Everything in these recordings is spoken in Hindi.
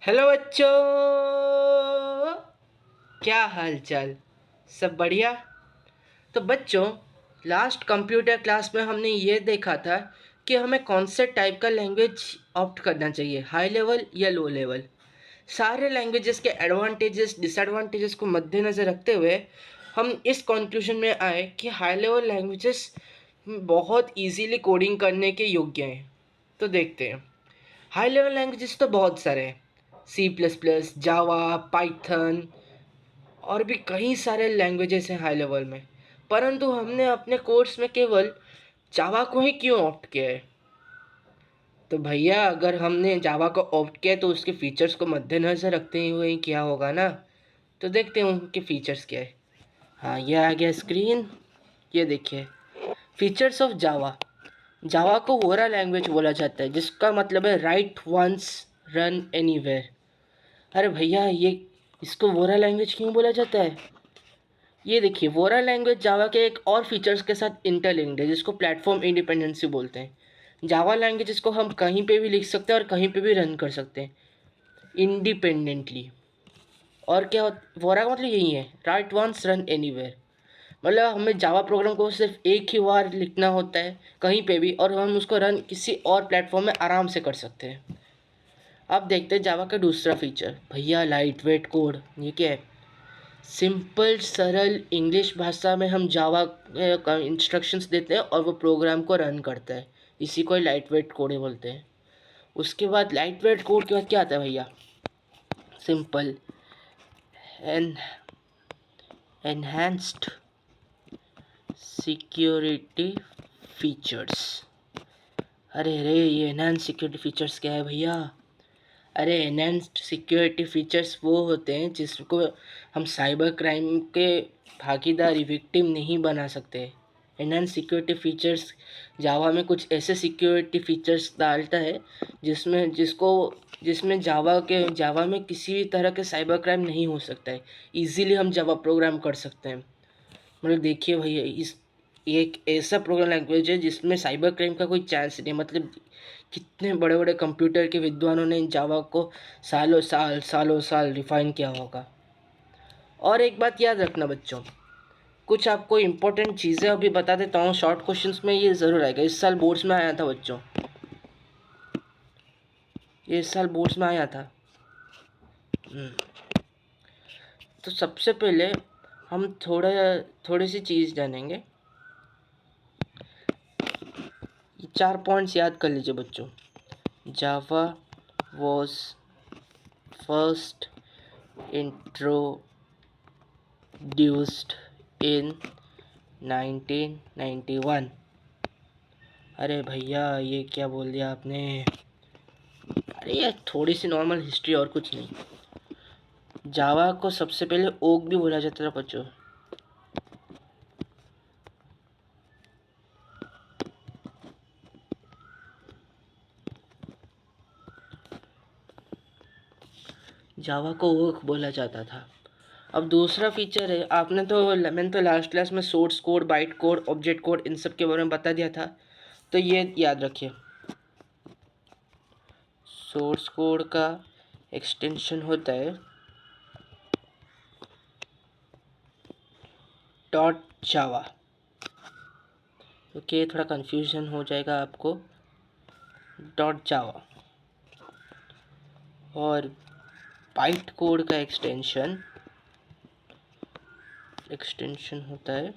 हेलो बच्चों, क्या हाल चाल। सब बढ़िया। तो बच्चों, लास्ट कंप्यूटर क्लास में हमने ये देखा था कि हमें कौन से टाइप का लैंग्वेज ऑप्ट करना चाहिए, हाई लेवल या लो लेवल। सारे लैंग्वेजेस के एडवांटेजेस डिसएडवांटेजेस को मद्देनज़र रखते हुए हम इस कंक्लूजन में आए कि हाई लेवल लैंग्वेजेस बहुत इजीली कोडिंग करने के योग्य हैं। तो देखते हैं। हाई लेवल लैंग्वेजेस तो बहुत सारे हैं, C++, जावा, पाइथन और भी कई सारे लैंग्वेजेस हैं हाई लेवल में। परंतु हमने अपने कोर्स में केवल जावा को ही क्यों ऑप्ट किया है? तो भैया, अगर हमने जावा को ऑप्ट किया तो उसके फीचर्स को मद्देनज़र रखते हुए ही किया होगा ना। तो देखते हैं उनके फीचर्स क्या है। हाँ, ये आ गया स्क्रीन। ये देखिए फीचर्स ऑफ जावा। जावा को वोरा लैंग्वेज बोला जाता है, जिसका मतलब है राइट वंस रन एनीवेयर। अरे भैया, ये इसको वोरा लैंग्वेज क्यों बोला जाता है? ये देखिए, वोरा लैंग्वेज जावा के एक और फीचर्स के साथ इंटरलिंक्ड है, जिसको प्लेटफॉर्म इंडिपेंडेंसी बोलते हैं। जावा लैंग्वेज इसको हम कहीं पे भी लिख सकते हैं और कहीं पे भी रन कर सकते हैं इंडिपेंडेंटली। और क्या वोरा का मतलब यही है, राइट वंस रन एनीवेयर। मतलब हमें जावा प्रोग्राम को सिर्फ एक ही बार लिखना होता है कहीं पे भी, और हम उसको रन किसी और प्लेटफॉर्म में आराम से कर सकते हैं। अब देखते हैं जावा का दूसरा फीचर, भैया लाइट वेट कोड। ये क्या है? सिंपल सरल इंग्लिश भाषा में हम जावा का इंस्ट्रक्शंस देते हैं और वो प्रोग्राम को रन करता है। इसी को लाइट वेट कोड बोलते हैं। उसके बाद लाइट वेट कोड के बाद क्या आता है भैया? Simple an enhanced security features. अरे रे, ये एनहांस्ड सिक्योरिटी फीचर्स क्या है भैया? अरे, एनहांस्ड सिक्योरिटी फीचर्स वो होते हैं जिसको हम साइबर क्राइम के भागीदारी विक्टिम नहीं बना सकते। एनहांस्ड सिक्योरिटी फीचर्स जावा में कुछ ऐसे सिक्योरिटी फीचर्स डालता है जिसमें जावा में किसी भी तरह के साइबर क्राइम नहीं हो सकता है। इजीली हम जावा प्रोग्राम कर सकते हैं। मतलब देखिए भैया, इस एक ऐसा प्रोग्राम लैंग्वेज है जिसमें साइबर क्राइम का कोई चांस नहीं। मतलब कितने बड़े बड़े कंप्यूटर के विद्वानों ने जावा को सालों साल रिफाइन किया होगा। और एक बात याद रखना बच्चों, कुछ आपको इम्पोर्टेंट चीज़ें अभी बता देता हूँ। शॉर्ट क्वेश्चंस में ये ज़रूर आएगा, इस साल बोर्ड्स में आया था बच्चों, ये इस साल बोर्ड्स में आया था। तो सबसे पहले हम थोड़ी सी चीज़ जानेंगे। ये 4 पॉइंट्स याद कर लीजिए बच्चों। जावा वॉज फर्स्ट इंट्रोड्यूस्ड इन 1991। अरे भैया, ये क्या बोल दिया आपने? अरे यार, थोड़ी सी नॉर्मल हिस्ट्री और कुछ नहीं। जावा को सबसे पहले ओक भी बोला जाता था बच्चों। जावा को ओक बोला जाता था। अब दूसरा फीचर है, मैंने तो लास्ट क्लास में source code, byte code, object code, इन सब के बारे में बता दिया था। तो ये याद रखिए, सोर्स कोड का एक्सटेंशन होता है डॉट जावा। ओके, थोड़ा कन्फ्यूजन हो जाएगा आपको। डॉट जावा। और बाइट कोड का एक्सटेंशन होता है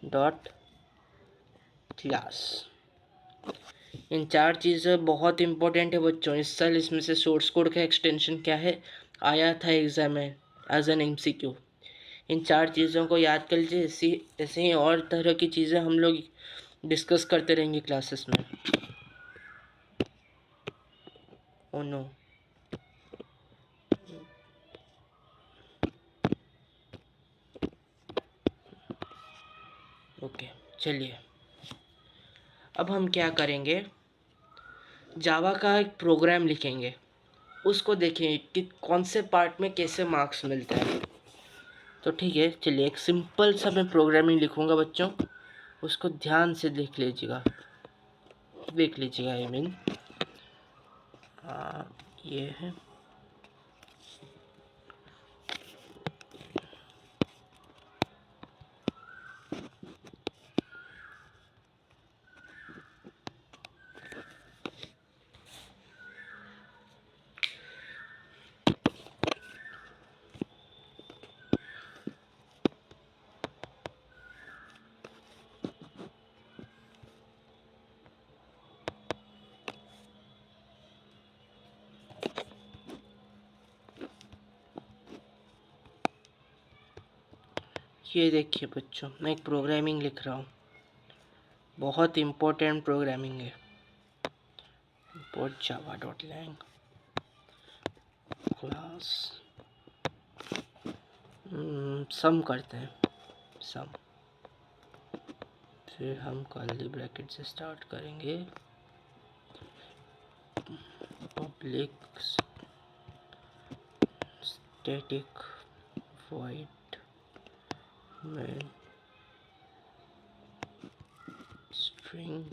डॉट क्लास। इन 4 चीज़ें बहुत इंपॉर्टेंट है बच्चों। इस साल इसमें से सोर्स कोड का एक्सटेंशन क्या है आया था एग्जाम में एज एन MCQ। इन 4 चीज़ों को याद कर लीजिए। ऐसे ही और तरह की चीज़ें हम लोग डिस्कस करते रहेंगे क्लासेस में। ओ नो, ओके, चलिए अब हम क्या करेंगे, जावा का एक प्रोग्राम लिखेंगे, उसको देखेंगे कि कौन से पार्ट में कैसे मार्क्स मिलते हैं। तो ठीक है, चलिए एक सिंपल सा मैं प्रोग्रामिंग लिखूंगा बच्चों, उसको ध्यान से देख लीजिएगा। देख लीजिए आई मीन ये है। ये देखिए बच्चों, मैं एक प्रोग्रामिंग लिख रहा हूँ, बहुत इम्पोर्टेंट प्रोग्रामिंग है। import java.lang क्लास सम करते हैं, सम। फिर हम कर्ली ब्रैकेट से स्टार्ट करेंगे, public static void main string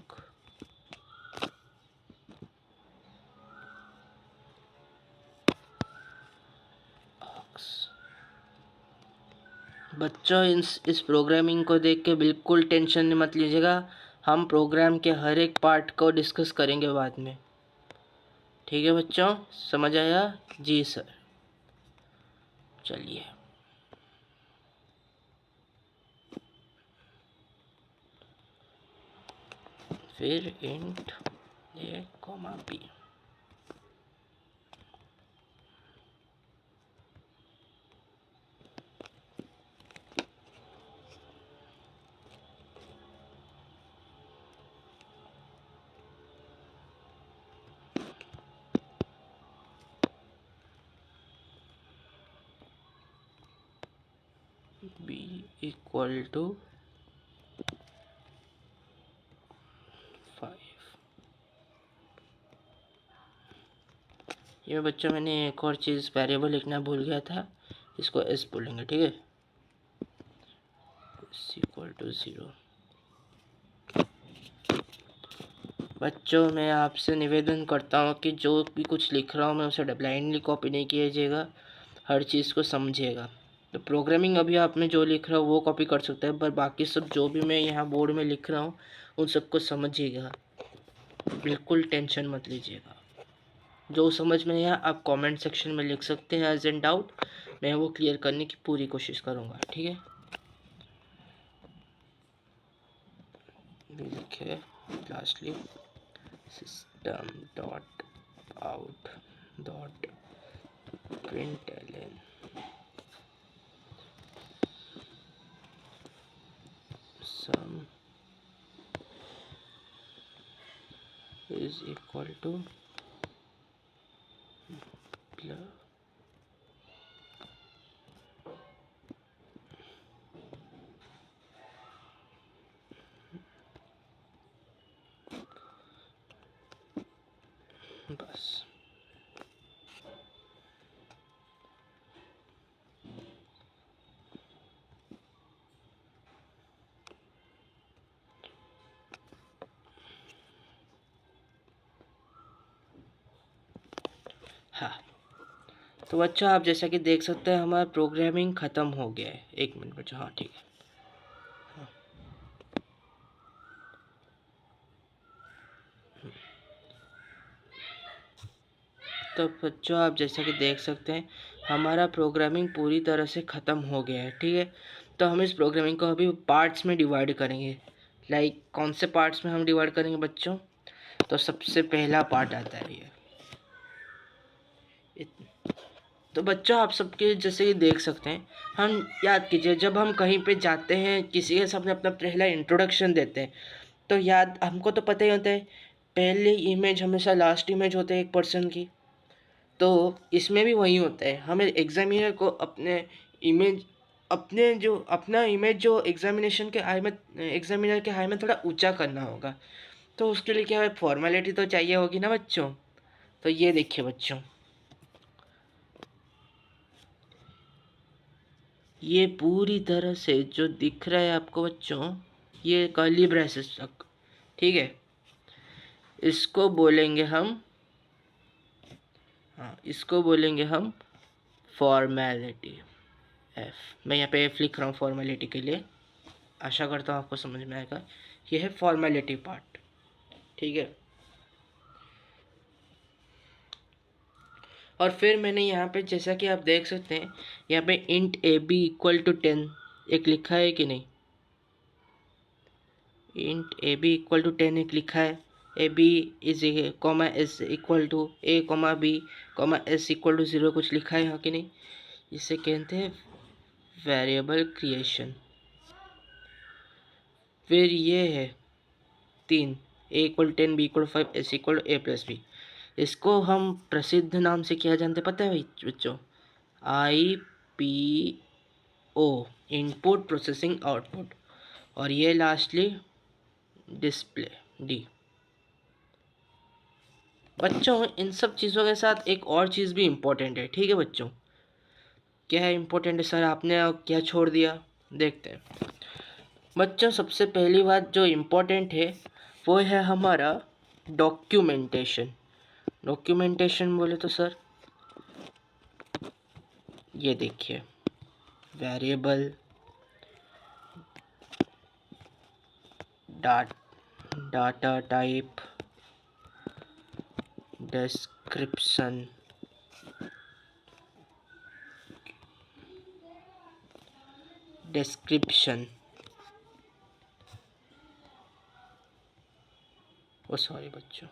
args। बच्चों इस प्रोग्रामिंग को देख के बिल्कुल टेंशन मत लीजिएगा, हम प्रोग्राम के हर एक पार्ट को डिस्कस करेंगे बाद में। ठीक है बच्चों, समझ आया? जी सर। चलिए, फिर int A comma B. b equal to 5। ये बच्चों मैंने एक और चीज़ वेरिएबल लिखना भूल गया था, इसको एस बोलेंगे, ठीक है। Equal to 0। बच्चों मैं आपसे निवेदन करता हूँ कि जो भी कुछ लिख रहा हूँ मैं उसे ब्लाइंडली कॉपी नहीं कीजिएगा, हर चीज़ को समझिएगा। तो प्रोग्रामिंग अभी आप में जो लिख रहा हूँ वो कॉपी कर सकते हैं, पर बाकी सब जो भी मैं यहाँ बोर्ड में लिख रहा हूँ उन सबको समझिएगा, बिल्कुल टेंशन मत लीजिएगा। जो समझ में आया आप कमेंट सेक्शन में लिख सकते हैं एज एन डाउट, मैं वो क्लियर करने की पूरी कोशिश करूँगा, ठीक है। लिखे lastly system dot out dot println sum is equal to plus बस। हाँ, तो बच्चों आप जैसा कि देख सकते हैं हमारा प्रोग्रामिंग ख़त्म हो गया है। एक मिनट बच्चों, हाँ ठीक है। हाँ। तो बच्चों आप जैसा कि देख सकते हैं हमारा प्रोग्रामिंग पूरी तरह से ख़त्म हो गया है, ठीक है। तो हम इस प्रोग्रामिंग को अभी पार्ट्स में डिवाइड करेंगे। लाइक कौन से पार्ट्स में हम डिवाइड करेंगे बच्चों? तो सबसे पहला पार्ट आता है ये। तो बच्चों आप सबके जैसे कि देख सकते हैं, हम याद कीजिए जब हम कहीं पे जाते हैं किसी के सामने अपना पहला इंट्रोडक्शन देते हैं, तो याद हमको तो पता ही होता है पहली इमेज हमेशा लास्ट इमेज होते हैं एक पर्सन की। तो इसमें भी वही होता है, हमें एग्जामिनर को अपना इमेज जो एग्जामिनेशन के आई में एग्जामिनर के आई में थोड़ा ऊंचा करना होगा। तो उसके लिए क्या है, फॉर्मेलिटी तो चाहिए होगी ना बच्चों। तो ये देखिए बच्चों, ये पूरी तरह से जो दिख रहा है आपको बच्चों, ये कर्ली ब्रेसेस तक, ठीक है। इसको बोलेंगे हम, हाँ इसको बोलेंगे हम फॉर्मेलिटी। एफ, मैं यहाँ पे एफ लिख रहा हूँ फॉर्मेलिटी के लिए, आशा करता हूँ आपको समझ में आएगा। ये है फॉर्मेलिटी पार्ट, ठीक है। और फिर मैंने यहाँ पे जैसा कि आप देख सकते हैं, यहाँ पे int A B equal to 10 एक लिखा है कि नहीं, int A B equal to 10 एक लिखा है। A B is comma S equal to A comma B comma S equal to 0 कुछ लिखा है यहाँ कि नहीं। इसे कहते हैं वेरिएबल क्रिएशन। फिर ये है 3, A equal 10 B equal 5 S equal A plus B. इसको हम प्रसिद्ध नाम से क्या जानते पता है भाई बच्चों, I P O, input processing output. और ये लास्टली डिस्प्ले डी। बच्चों इन सब चीज़ों के साथ एक और चीज़ भी इम्पोर्टेंट है, ठीक है बच्चों। क्या है इम्पोर्टेंट है सर, आपने क्या छोड़ दिया, देखते हैं बच्चों। सबसे पहली बात जो इम्पोर्टेंट है वो है हमारा डॉक्यूमेंटेशन। डॉक्यूमेंटेशन बोले तो सर ये देखिए, वेरिएबल डाटा टाइप डिस्क्रिप्शन ओ सॉरी बच्चों,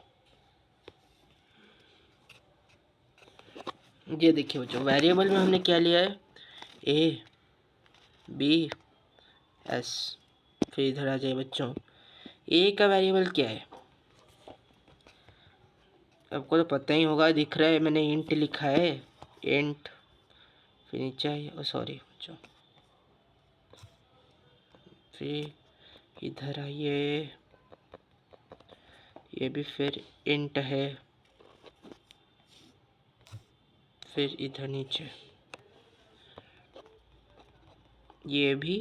ये देखिए बच्चों, वेरिएबल में हमने क्या लिया है, ए बी एस। फिर इधर आ जाए बच्चों, ए का वेरिएबल क्या है, आपको तो पता ही होगा, दिख रहा है मैंने इंट लिखा है, इंट। फिर नीचे आइए, ओ सॉरी बच्चों, फिर इधर आइए, ये भी फिर इंट है। फिर इधर नीचे ये भी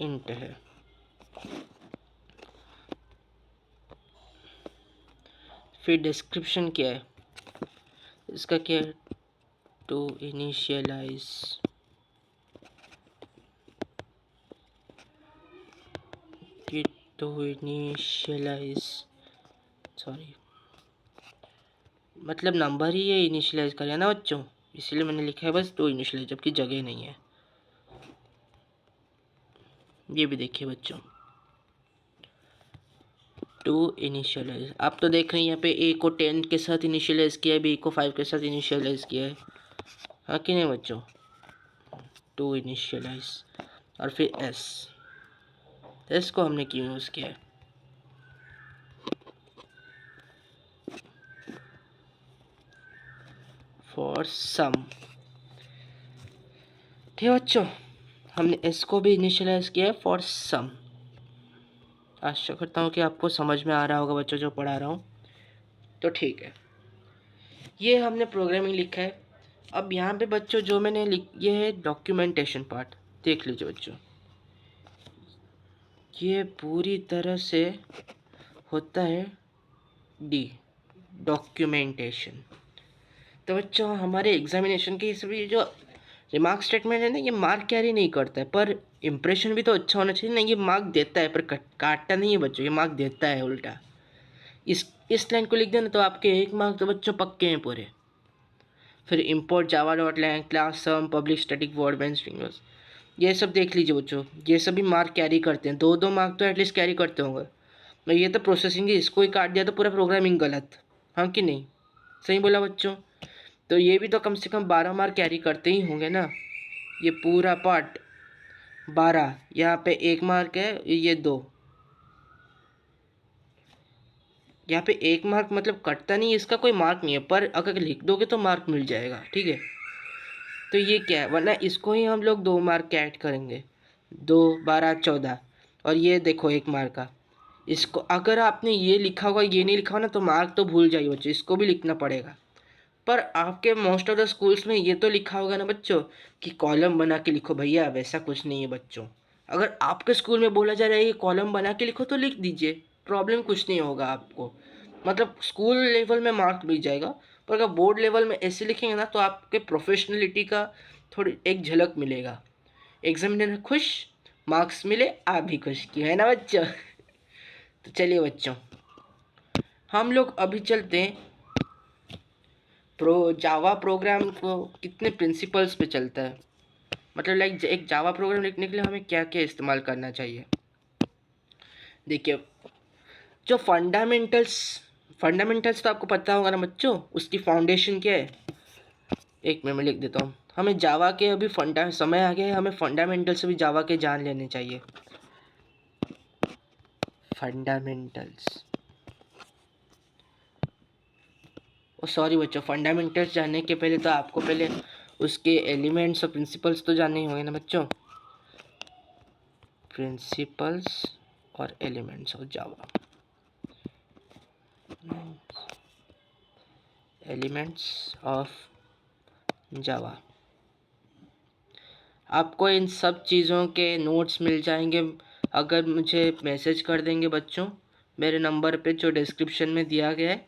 इंट है। फिर डिस्क्रिप्शन क्या है, इसका क्या है, टू इनिशियलाइज सॉरी, मतलब नंबर ही ये इनिशियलाइज करे ना बच्चों, इसलिए मैंने लिखा है बस टू इनिशियलाइज, जबकि जगह नहीं है। ये भी देखिए बच्चों, टू इनिशियलाइज। आप तो देख रहे हैं यहाँ पे ए को 10 के साथ इनिशियलाइज किया है, बी को 5 के साथ इनिशियलाइज किया है, हाँ कि नहीं बच्चों, टू इनिशियलाइज। और फिर एस को हमने क्यों यूज़ किया है, फॉर सम। ठीक है बच्चों, हमने एस को भी इनिशियलाइज किया है फॉर सम। आशा करता हूँ कि आपको समझ में आ रहा होगा बच्चों जो पढ़ा रहा हूँ, तो ठीक है। ये हमने प्रोग्रामिंग लिखा है। अब यहाँ पे बच्चों जो मैंने ये है डॉक्यूमेंटेशन पार्ट, देख लीजिए बच्चों, ये पूरी तरह से होता है डी, डॉक्यूमेंटेशन। तो बच्चों हमारे एग्जामिनेशन के सभी जो रिमार्क स्टेटमेंट है ना, ये मार्क कैरी नहीं करता है, पर इम्प्रेशन भी तो अच्छा होना चाहिए ना। ये मार्क देता है पर काटता नहीं है बच्चों, ये मार्क देता है उल्टा। इस लाइन को लिख देना तो आपके 1 मार्क तो बच्चों पक्के हैं पूरे। फिर import Java dot lang class sum public static word band stringers, ये सब देख लीजिए बच्चों, ये सभी मार्क कैरी करते हैं, 2-2 मार्क तो एटलीस्ट कैरी करते होंगे। मैं ये तो प्रोसेसिंग है, इसको ही काट दिया तो पूरा प्रोग्रामिंग गलत, हाँ कि नहीं, सही बोला बच्चों। तो ये भी तो कम से कम 12 मार्क कैरी करते ही होंगे ना। ये पूरा पार्ट 12, यहाँ पे 1 मार्क है, ये 2, यहाँ पे 1 मार्क मतलब कटता नहीं, इसका कोई मार्क नहीं है, पर अगर लिख दोगे तो मार्क मिल जाएगा, ठीक है। तो ये क्या है, वरना इसको ही हम लोग 2 मार्क ऐड करेंगे, 2 12 14। और ये देखो 1 मार्क का, इसको अगर आपने ये लिखा होगा ये नहीं लिखा होगा ना तो मार्क तो भूल जाइए बच्चों, इसको भी लिखना पड़ेगा। पर आपके मोस्ट ऑफ द स्कूल्स में ये तो लिखा होगा ना बच्चों कि कॉलम बना के लिखो, भैया वैसा कुछ नहीं है बच्चों। अगर आपके स्कूल में बोला जा रहा है कि कॉलम बना के लिखो तो लिख दीजिए, प्रॉब्लम कुछ नहीं होगा आपको। मतलब स्कूल लेवल में मार्क मिल जाएगा, पर अगर बोर्ड लेवल में ऐसे लिखेंगे ना तो आपके प्रोफेशनलिटी का थोड़ी एक झलक मिलेगा। एग्जामिनर खुश, मार्क्स मिले, आप भी खुश की है ना बच्चों। तो चलिए बच्चों, हम लोग अभी चलते हैं जावा प्रोग्राम को कितने प्रिंसिपल्स पे चलता है। मतलब लाइक एक जावा प्रोग्राम लिखने के लिए हमें क्या क्या इस्तेमाल करना चाहिए। देखिए, जो फंडामेंटल्स तो आपको पता होगा ना बच्चों, उसकी फाउंडेशन क्या है। एक मिनट में लिख देता हूँ। हमें जावा के अभी समय आ गया है, हमें फंडामेंटल्स भी जावा के जान लेने चाहिए। फंडामेंटल्स, ओ सॉरी बच्चों, फंडामेंटल्स जानने के पहले तो आपको पहले उसके एलिमेंट्स और प्रिंसिपल्स तो जानने ही होंगे ना बच्चों। प्रिंसिपल्स और elements of Java, elements of Java. आपको इन सब चीज़ों के नोट्स मिल जाएंगे अगर मुझे मैसेज कर देंगे बच्चों, मेरे नंबर पे जो डिस्क्रिप्शन में दिया गया है।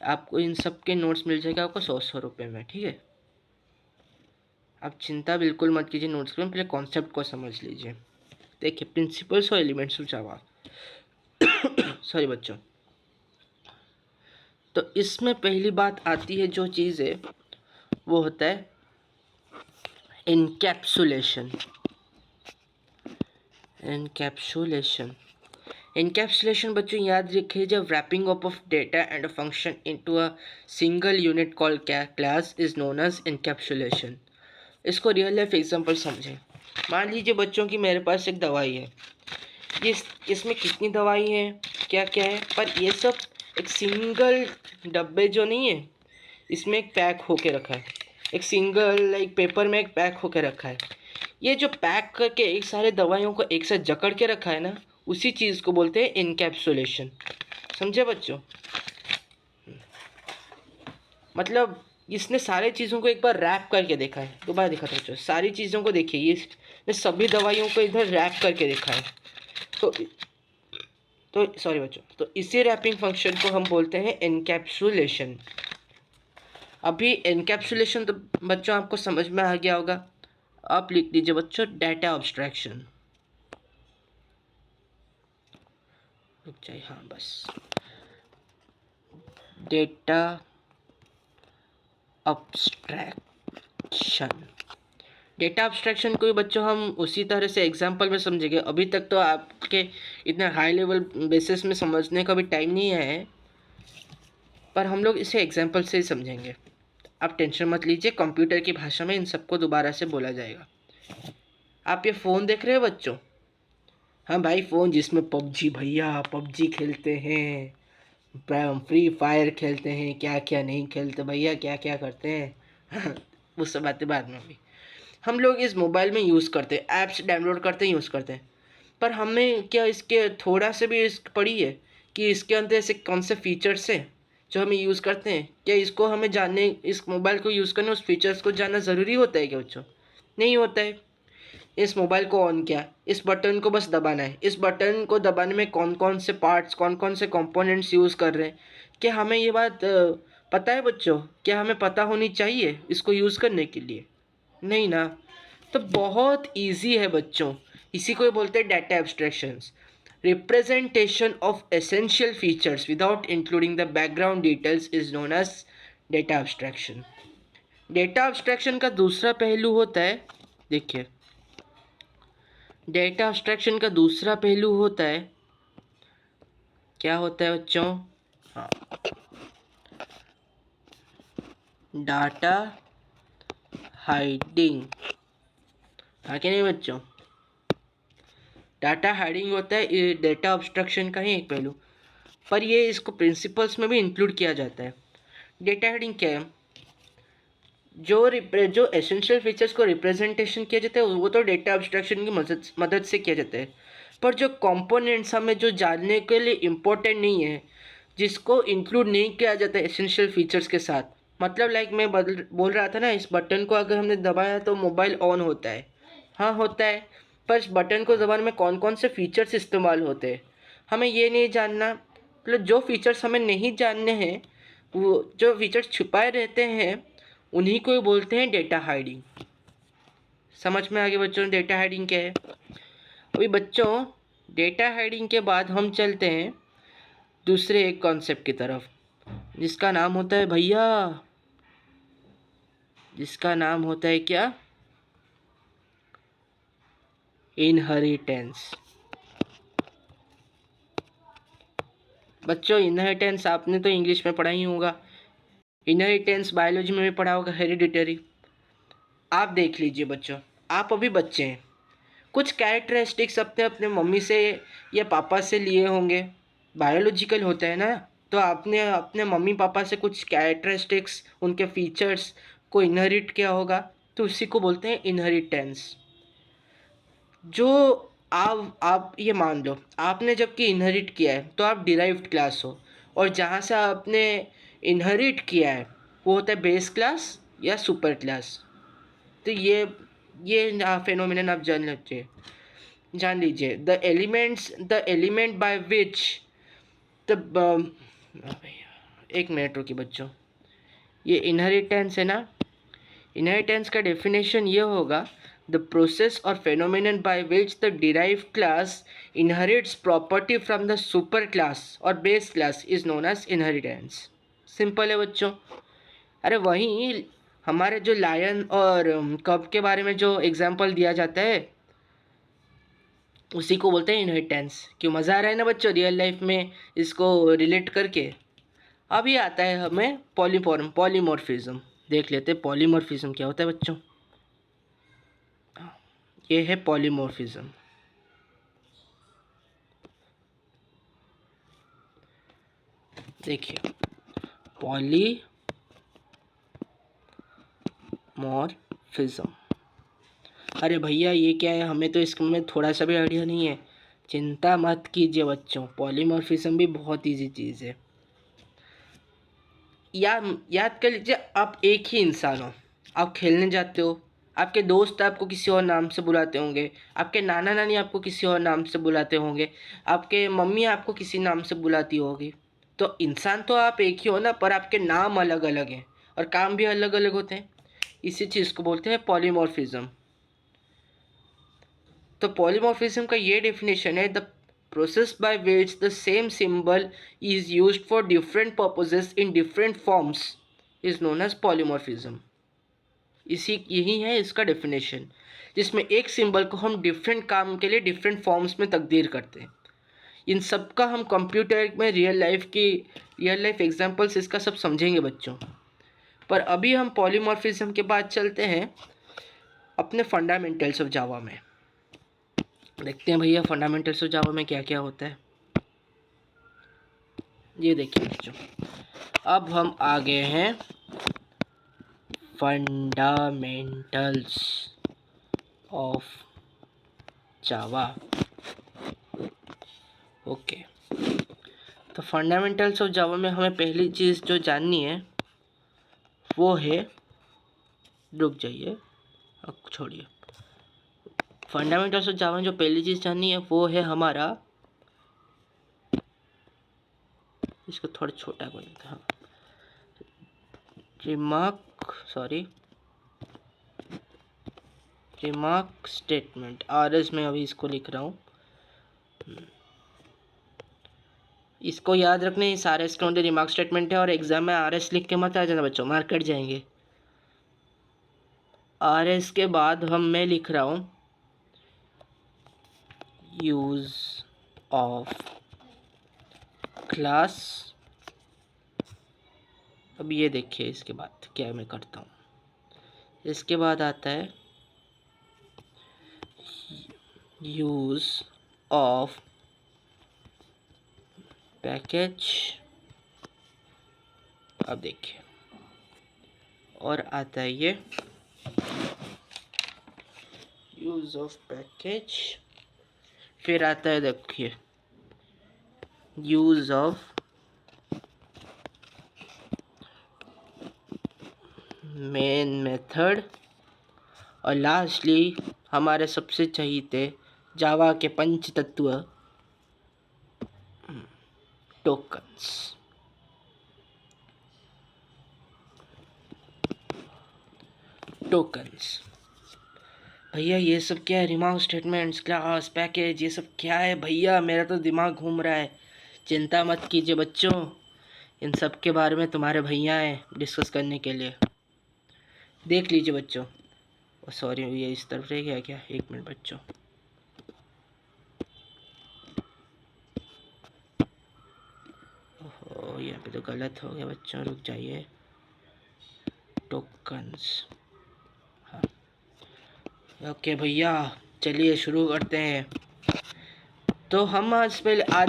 आपको इन सब के नोट्स मिल जाएगा आपको 100 रुपये में, ठीक है। आप चिंता बिल्कुल मत कीजिए नोट्स के, पहले कॉन्सेप्ट को समझ लीजिए। देखिए, प्रिंसिपल्स और एलिमेंट्स ऑफ जावा सॉरी बच्चों। तो इसमें पहली बात आती है जो चीज़ है वो होता है इनकैप्सुलेशन। इनकैप्सुलेशन बच्चों याद रखिए, जब wrapping up of data and a function into a single unit called class is known as encapsulation. इसको रियल लाइफ एग्जांपल समझें। मान लीजिए बच्चों की मेरे पास एक दवाई है, इसमें कितनी दवाई है, क्या क्या है, पर ये सब एक सिंगल डब्बे जो नहीं है, इसमें एक पैक होके रखा है, एक सिंगल लाइक पेपर में एक पैक होके रखा है। ये जो पैक करके एक सारे दवाइयों को एक साथ जकड़ के रखा है ना, उसी चीज़ को बोलते हैं इनकैप्सुलेशन। समझे बच्चों? मतलब इसने सारे चीज़ों को एक बार रैप करके देखा है। दोबारा देखा था बच्चों, सारी चीज़ों को देखिए, ये सभी दवाइयों को इधर रैप करके देखा है। तो सॉरी बच्चों, तो इसी रैपिंग फंक्शन को हम बोलते हैं एनकैप्सुलेशन। अभी एनकैप्सुलेशन तो बच्चों आपको समझ में आ गया होगा। आप लिख दीजिए बच्चों डाटा अब्स्ट्रैक्शन। रुक जाइए, हाँ बस, डेटा अब्स्ट्रैक्शन। डेटा अब्स्ट्रैक्शन को भी बच्चों हम उसी तरह से एग्जांपल में समझेंगे। अभी तक तो आपके इतने हाई लेवल बेसिस में समझने का भी टाइम नहीं है, पर हम लोग इसे एग्जांपल से ही समझेंगे। आप टेंशन मत लीजिए, कंप्यूटर की भाषा में इन सबको दोबारा से बोला जाएगा। आप ये फ़ोन देख रहे हो बच्चों? हाँ भाई, फ़ोन जिसमें पबजी, भैया पबजी खेलते हैं, फ्री फायर खेलते हैं, क्या क्या नहीं खेलते भैया, क्या क्या करते हैं वो सब बातें बाद में भी। हम लोग इस मोबाइल में यूज़ करते हैं, ऐप्स डाउनलोड करते हैं, यूज़ करते हैं, पर हमें क्या इसके थोड़ा से भी इस पड़ी है कि इसके अंदर ऐसे कौन से फीचर्स हैं जो हमें यूज़ करते हैं? क्या इसको हमें जानने, इस मोबाइल को यूज़ करने, उस फीचर्स को जानना ज़रूरी होता है क्या बच्चों? नहीं होता है। इस मोबाइल को ऑन किया, इस बटन को बस दबाना है, इस बटन को दबाने में कौन कौन से पार्ट्स, कौन कौन से कंपोनेंट्स यूज़ कर रहे हैं, क्या हमें ये बात पता है बच्चों? क्या हमें पता होनी चाहिए इसको यूज़ करने के लिए? नहीं ना। तो बहुत इजी है बच्चों, इसी को बोलते हैं data abstractions. Representation of essential features without including the background details is known as data abstraction. Data abstraction का दूसरा पहलू होता है, देखिए, डेटा एब्स्ट्रैक्शन का दूसरा पहलू होता है, क्या होता है बच्चों? हाँ, डाटा हाइडिंग। हाँ कि नहीं बच्चों? डाटा हाइडिंग होता है ये डेटा ऑब्स्ट्रक्शन का ही एक पहलू, पर ये इसको प्रिंसिपल्स में भी इंक्लूड किया जाता है। डेटा हाइडिंग क्या है? जो एसेंशियल फीचर्स को रिप्रेजेंटेशन किया जाता है वो तो डेटा ऑब्स्ट्रक्शन की मदद से किया जाता है, पर जो कंपोनेंट्स हमें जो जानने के लिए इम्पोर्टेंट नहीं है, जिसको इंक्लूड नहीं किया जाता है एसेंशियल फीचर्स के साथ, मतलब लाइक मैं बोल रहा था ना, इस बटन को अगर हमने दबाया तो मोबाइल ऑन होता है। हाँ होता है, पर इस बटन को दबाने में कौन कौन से फीचर्स इस्तेमाल होते हैं हमें ये नहीं जानना, मतलब जो फीचर्स हमें नहीं जानने हैं, वो जो फीचर्स छुपाए रहते हैं, उन्हीं को बोलते हैं डेटा हाइडिंग। समझ में आ गया बच्चों डेटा हाइडिंग क्या है? अभी बच्चों डेटा हाइडिंग के बाद हम चलते हैं दूसरे एक कॉन्सेप्ट की तरफ, जिसका नाम होता है भैया, जिसका नाम होता है क्या? इनहेरिटेंस। बच्चों इनहेरिटेंस आपने तो इंग्लिश में पढ़ा ही होगा, इनहेरिटेंस बायोलॉजी में भी पढ़ा होगा, हेरिडिटरी। आप देख लीजिए बच्चों, आप अभी बच्चे हैं, कुछ कैरेक्टरिस्टिक्स अपने अपने मम्मी से या पापा से लिए होंगे, बायोलॉजिकल होता है ना, तो आपने अपने मम्मी पापा से कुछ कैरेक्टरिस्टिक्स, उनके फीचर्स को इनहेरिट किया होगा, तो उसी को बोलते हैं इनहेरिटेंस। जो आप ये मान लो, आपने जबकि इनहेरिट किया है तो आप डिराइव्ड क्लास हो, और जहाँ से आपने इनहेरिट किया है वो होता है बेस क्लास या सुपर क्लास। तो ये फेनोमेनन आप जान लीजिए। The element by which the एक मिनट रुकिए बच्चों, ये इनहेरिटेंस है ना, इनहेरिटेंस का डेफिनेशन ये होगा, द प्रोसेस और phenomenon by which the derived class inherits property from the super class और base class is known as inheritance. Simple है बच्चों। अरे वहीं हमारे जो लायन और कब के बारे में जो एग्जाम्पल दिया जाता है, उसी को बोलते हैं इनहेरिटेंस। क्यों मज़ा आ रहा है ना बच्चों रियल लाइफ में इसको रिलेट करके? अभी आता है हमें पॉलीमॉर्फिज्म। देख लेते हैं पॉलीमॉर्फिज्म क्या होता है बच्चों। ये है पॉलीमॉर्फिज्म। देखिए पॉलीमॉर्फिज्म, अरे भैया ये क्या है, हमें तो इसमें थोड़ा सा भी आइडिया नहीं है। चिंता मत कीजिए बच्चों, पॉलीमॉर्फिज्म भी बहुत इजी चीज़ है। याद कर लीजिए, आप एक ही इंसान हो, आप खेलने जाते हो, आपके दोस्त आपको किसी और नाम से बुलाते होंगे, आपके नाना नानी आपको किसी और नाम से बुलाते होंगे, आपके मम्मी आपको किसी नाम से बुलाती होगी। तो इंसान तो आप एक ही हो ना, पर आपके नाम अलग अलग हैं और काम भी अलग अलग होते हैं। इसी चीज़ को बोलते हैं पॉलीमॉर्फिज्म। तो पॉलीमॉर्फिज्म का ये डेफिनेशन है, the process by which the same symbol is used for different purposes in different forms is known as polymorphism। यही है इसका डेफिनेशन, जिसमें एक सिंबल को हम डिफरेंट काम के लिए डिफरेंट फॉर्म्स में तब्दील करते हैं। इन सब का हम कंप्यूटर में रियल लाइफ एग्जांपल्स इसका सब समझेंगे बच्चों। पर अभी हम पॉलीमॉर्फिज्म के बाद चलते हैं अपने फंडामेंटल्स ऑफ जावा में। देखते हैं भैया फंडामेंटल्स ऑफ जावा में क्या क्या होता है। ये देखिए बच्चों, अब हम आ गए हैं फंडामेंटल्स ऑफ जावा। ओके, तो फंडामेंटल्स ऑफ जावा में हमें पहली चीज़ जो जाननी है वो है, रुक जाइए अब छोड़िए, फंडामेंटल्स ऑफ जावा में जो पहली चीज़ जाननी है वो है हमारा, इसको थोड़ा छोटा कर देते हैं, रिमार्क स्टेटमेंट। आरएस में अभी इसको लिख रहा हूँ, इसको याद रखने, इस आरएस के अंदर रिमार्क स्टेटमेंट है, और एग्जाम में आरएस लिख के मत आ जाना बच्चों, मार्क कट जाएंगे। आरएस के बाद मैं लिख रहा हूँ यूज ऑफ क्लास। अब ये देखिए इसके बाद क्या मैं करता हूँ, इसके बाद आता है यूज ऑफ पैकेज। अब देखिए, और आता है ये यूज ऑफ पैकेज, फिर आता है देखिए यूज ऑफ मेन मेथड, और लास्टली हमारे सबसे चहीते जावा के पंच तत्व टोकन्स। टोकन्स भैया ये सब क्या है? रिमार्क स्टेटमेंट्स, क्लास, पैकेज, ये सब क्या है भैया? मेरा तो दिमाग घूम रहा है। चिंता मत कीजिए बच्चों, इन सब के बारे में तुम्हारे भैया हैं डिस्कस करने के लिए। देख लीजिए बच्चों। सॉरी, ये इस तरफ से गया क्या? एक मिनट बच्चों। ओहो, यहाँ पे तो गलत हो गया बच्चों, रुक जाइए। टोकन्स, हाँ ओके भैया, चलिए शुरू करते हैं। तो हम आज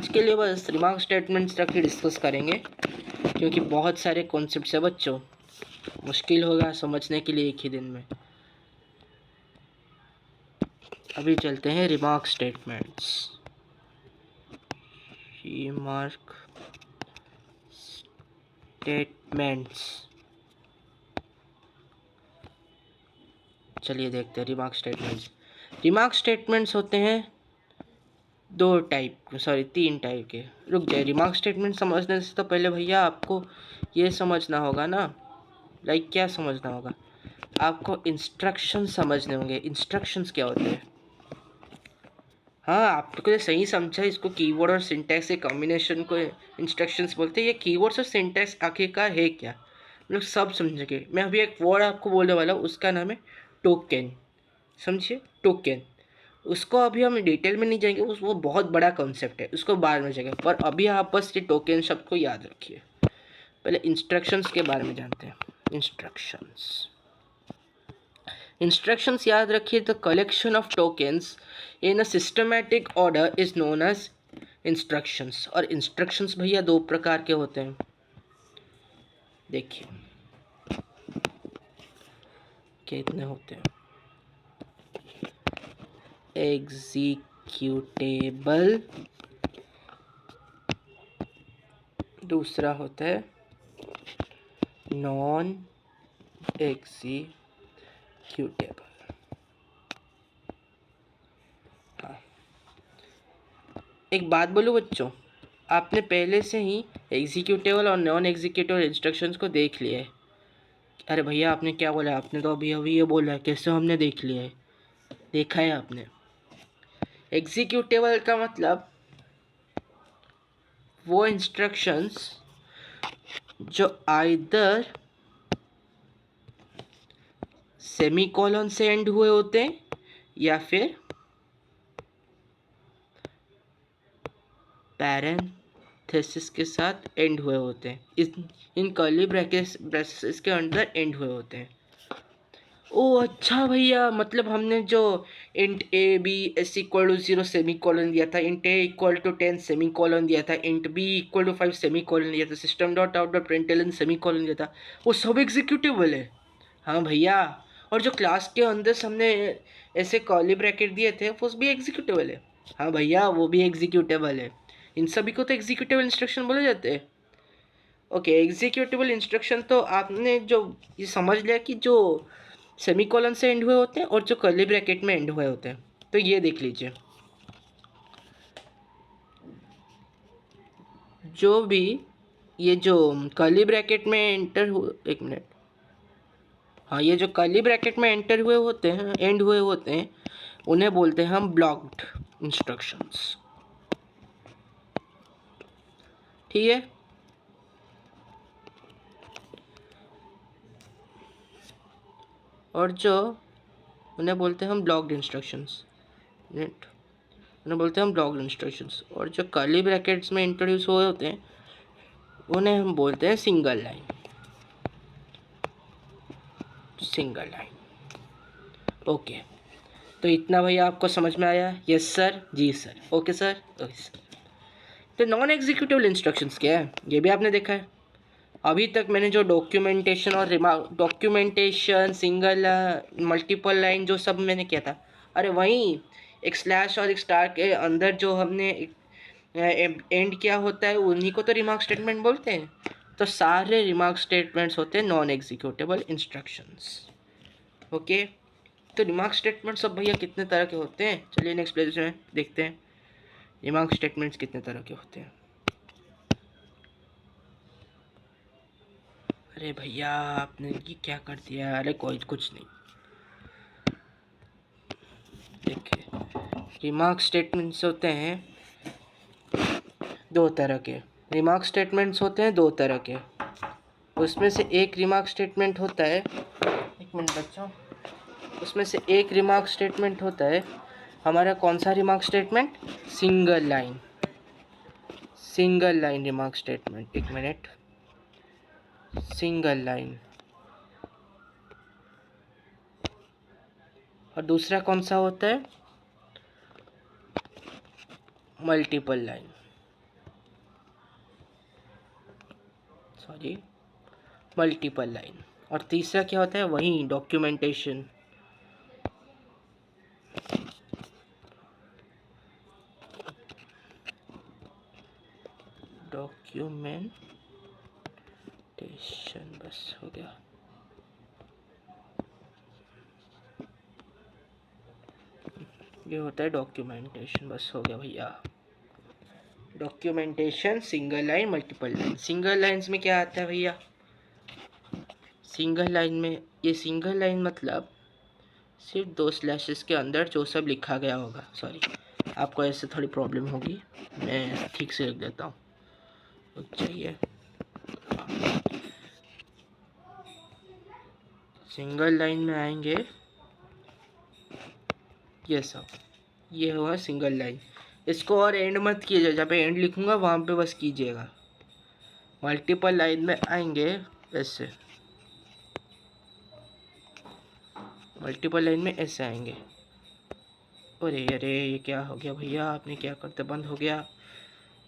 के लिए बस रिमार्क स्टेटमेंट्स तक ही डिस्कस करेंगे, क्योंकि बहुत सारे कॉन्सेप्ट्स है बच्चों, मुश्किल होगा समझने के लिए एक ही दिन में। अभी चलते हैं रिमार्क स्टेटमेंट्स। रिमार्क स्टेटमेंट्स, चलिए देखते हैं रिमार्क स्टेटमेंट्स। रिमार्क स्टेटमेंट्स होते हैं तीन टाइप के। रुक जाए, रिमार्क स्टेटमेंट समझने से तो पहले भैया आपको ये समझना होगा ना, लाइक क्या समझना होगा? आपको इंस्ट्रक्शन समझने होंगे। इंस्ट्रक्शंस क्या होते हैं? हाँ, आपको सही समझा, इसको कीवर्ड और सिंटैक्स के कॉम्बिनेशन को इंस्ट्रक्शंस बोलते हैं। ये कीवर्ड्स और सिंटैक्स आखिरकार है क्या, हम लोग सब समझेंगे। मैं अभी एक वर्ड आपको बोलने वाला हूँ, उसका नाम है टोकन। समझिए, टोकन। उसको अभी हम डिटेल में नहीं जाएंगे, वो बहुत बड़ा कॉन्सेप्ट है, उसको बाद में जाएंगे। पर अभी आप बस ये टोकन शब्द को याद रखिए। पहले इंस्ट्रक्शंस के बारे में जानते हैं। इंस्ट्रक्शंस याद रखिए। The collection of tokens in a systematic order is known as instructions. और इंस्ट्रक्शंस भैया दो प्रकार के होते हैं, देखिए कितने होते हैं। एग्जीक्यूटेबल, दूसरा होता है नॉन एग्जीक्यूटेबल। हाँ, एक बात बोलूं बच्चों, आपने पहले से ही एग्जीक्यूटेबल और नॉन एग्जीक्यूटेबल इंस्ट्रक्शंस को देख लिया है। अरे भैया आपने क्या बोला? आपने तो अभी अभी ये बोला है, कैसे हमने देख लिया है? देखा है आपने? एग्जीक्यूटेबल का मतलब वो इंस्ट्रक्शंस जो आइदर सेमीकोलन से एंड हुए होते हैं या फिर पैरेंथेसिस के साथ एंड हुए होते हैं। इन कर्ली ब्रैकेट्स के अंदर एंड हुए होते हैं। ओ अच्छा भैया, मतलब हमने जो int A B S equal to 0 semicolon दिया था, int A equal to 10 semicolon दिया था, int B equal to 5 semicolon दिया था, system dot out dot println semicolon दिया था, वो सब एग्जीक्यूटेबल है। हाँ भैया, और जो क्लास के अंदर हमने ऐसे कर्ली ब्रैकेट दिए थे वो भी एग्जीक्यूटेबल है। हाँ भैया, वो भी एग्जीक्यूटेबल है। इन सभी को तो एग्जीक्यूटेबल इंस्ट्रक्शन बोले जाते हैं। ओके, एग्जीक्यूटेबल इंस्ट्रक्शन तो आपने जो ये समझ लिया कि जो सेमीकोलन से एंड हुए होते हैं और जो कर्ली ब्रैकेट में एंड हुए होते हैं। तो ये देख लीजिए, जो भी ये जो कर्ली ब्रैकेट में एंटर हुए, एक मिनट, हाँ, ये जो कर्ली ब्रैकेट में एंटर हुए होते हैं, एंड हुए होते हैं, उन्हें बोलते हैं हम ब्लॉक्ड इंस्ट्रक्शंस। ठीक है, और जो उन्हें बोलते हैं हम ब्लॉक्ड इंस्ट्रक्शंस, नेट उन्हें बोलते हैं हम ब्लॉक्ड इंस्ट्रक्शंस। और जो कर्ली ब्रैकेट्स में इंट्रोड्यूस हुए होते हैं उन्हें हम बोलते हैं सिंगल लाइन। ओके, तो इतना भैया आपको समझ में आया? यस सर, जी sir, okay sir, okay sir. तो नॉन एग्जीक्यूटिव इंस्ट्रक्शंस क्या है, ये भी आपने देखा है। अभी तक मैंने जो डॉक्यूमेंटेशन सिंगल मल्टीपल लाइन जो सब मैंने किया था, अरे वहीं एक स्लैश और एक स्टार के अंदर जो हमने एंड किया होता है उन्हीं को तो रिमार्क स्टेटमेंट बोलते हैं। तो सारे रिमार्क स्टेटमेंट्स होते हैं नॉन एग्जीक्यूटेबल इंस्ट्रक्शंस। ओके, तो रिमार्क स्टेटमेंट सब भैया कितने तरह के होते हैं? चलिए नेक्स्ट पेज में देखते हैं रिमार्क स्टेटमेंट्स कितने तरह के होते हैं। अरे भैया आपने ये क्या कर दिया? अरे कोई कुछ नहीं। देखिए, रिमार्क स्टेटमेंट्स होते हैं दो तरह के। रिमार्क स्टेटमेंट्स होते हैं दो तरह के। उसमें से एक रिमार्क स्टेटमेंट होता है, एक मिनट बच्चों, उसमें से एक रिमार्क स्टेटमेंट होता है हमारा कौन सा remark statement? Single line. Single line remark statement, एक मिनट, सिंगल लाइन। और दूसरा कौन सा होता है? Multiple line, sorry, multiple line. और तीसरा क्या होता है? वही डॉक्यूमेंटेशन। डॉक्यूमेंटेशन, बस हो गया। ये होता है डॉक्यूमेंटेशन, बस हो गया भैया। Documentation, single line, multiple line. Single lines में क्या आता है भैया? सिंगल लाइन में, ये सिंगल लाइन मतलब सिर्फ दो स्लैशेस के अंदर जो सब लिखा गया होगा। सॉरी, आपको ऐसे थोड़ी प्रॉब्लम होगी, मैं ठीक से लिख देता हूँ, रुक जाइए। सिंगल लाइन में आएंगे ये सब, ये हुआ सिंगल लाइन। इसको और एंड मत कीजिए, जहाँ पे एंड लिखूंगा वहाँ पे बस कीजिएगा। मल्टीपल लाइन में आएंगे ऐसे, मल्टीपल लाइन में ऐसे आएंगे। अरे अरे ये क्या हो गया भैया? आपने क्या करते? बंद हो गया,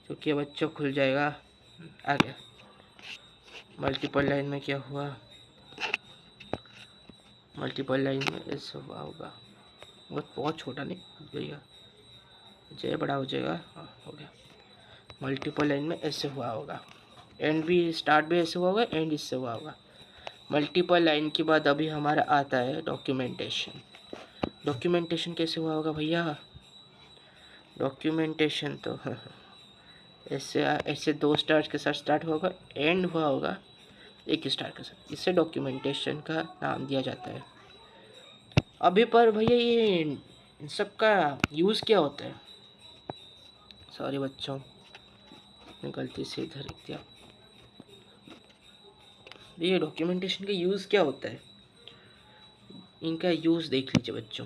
क्योंकि बच्चों खुल जाएगा। आ गया। मल्टीपल लाइन में क्या हुआ? मल्टीपल लाइन में ऐसे हुआ होगा, बहुत छोटा नहीं भैया, जय बड़ा हो जाएगा। हाँ, हो गया। मल्टीपल लाइन में ऐसे हुआ होगा, एंड भी, स्टार्ट भी ऐसे हुआ होगा, एंड इससे हुआ होगा। मल्टीपल लाइन के बाद अभी हमारा आता है डॉक्यूमेंटेशन। डॉक्यूमेंटेशन कैसे हुआ होगा भैया? डॉक्यूमेंटेशन तो ऐसे ऐसे दो स्टार्स के साथ स्टार्ट होगा, एंड हुआ होगा एक स्टार के साथ। इससे डॉक्यूमेंटेशन का नाम दिया जाता है। अभी पर भैया ये इन सब का यूज़ क्या होता है? सॉरी बच्चों, मैं गलती से इधर लिख दिया। ये डॉक्यूमेंटेशन का यूज़ क्या होता है? इनका यूज़ देख लीजिए बच्चों।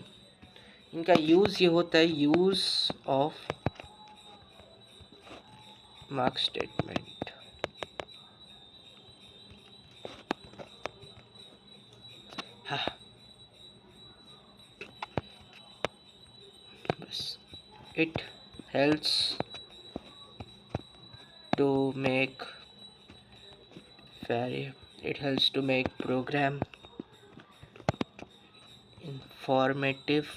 इनका यूज़ ये होता है, यूज़ ऑफ मार्क स्टेटमेंट। हाँ, बस, it helps to make program informative.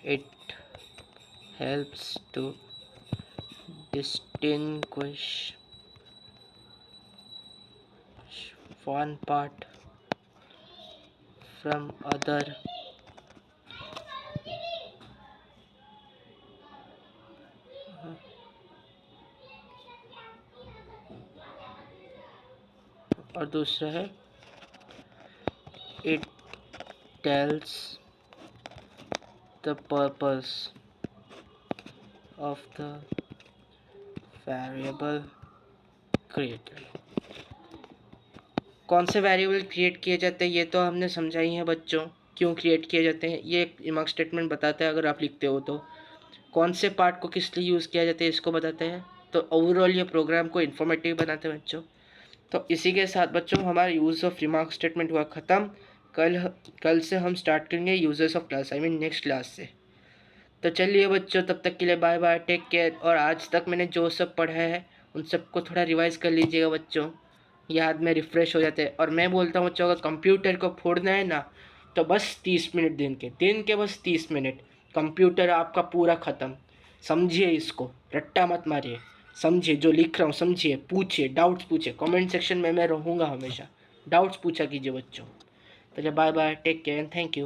It helps to distinguish one part from other. और दूसरा है, it tells the purpose of the variable created. कौन से वेरिएबल क्रिएट किए जाते हैं ये तो हमने समझा ही है बच्चों, क्यों क्रिएट किए जाते हैं ये रिमार्क स्टेटमेंट बताता है। अगर आप लिखते हो तो कौन से पार्ट को किस लिए यूज़ किया जाता है इसको बताते हैं। तो ओवरऑल ये प्रोग्राम को इन्फॉर्मेटिव बनाते हैं बच्चों। तो इसी के साथ बच्चों हमारा यूज़ ऑफ रिमार्क स्टेटमेंट हुआ ख़त्म। कल से हम स्टार्ट करेंगे users of class, I mean next class से। तो चलिए बच्चों, तब तक के लिए बाय बाय, टेक केयर। और आज तक मैंने जो सब पढ़ा है उन सबको थोड़ा रिवाइज कर लीजिएगा बच्चों, याद में रिफ़्रेश हो जाते हैं। और मैं बोलता हूँ बच्चों, अगर कंप्यूटर को फोड़ना है ना तो बस 30 मिनट दिन के बस 30 मिनट, कंप्यूटर आपका पूरा ख़त्म। समझिए, इसको रट्टा मत मारिए, समझिए जो लिख रहा हूँ, समझिए, पूछिए, डाउट्स पूछिए, कमेंट सेक्शन में मैं रहूँगा हमेशा, डाउट्स पूछा कीजिए बच्चों। तो bye bye, take care and thank you.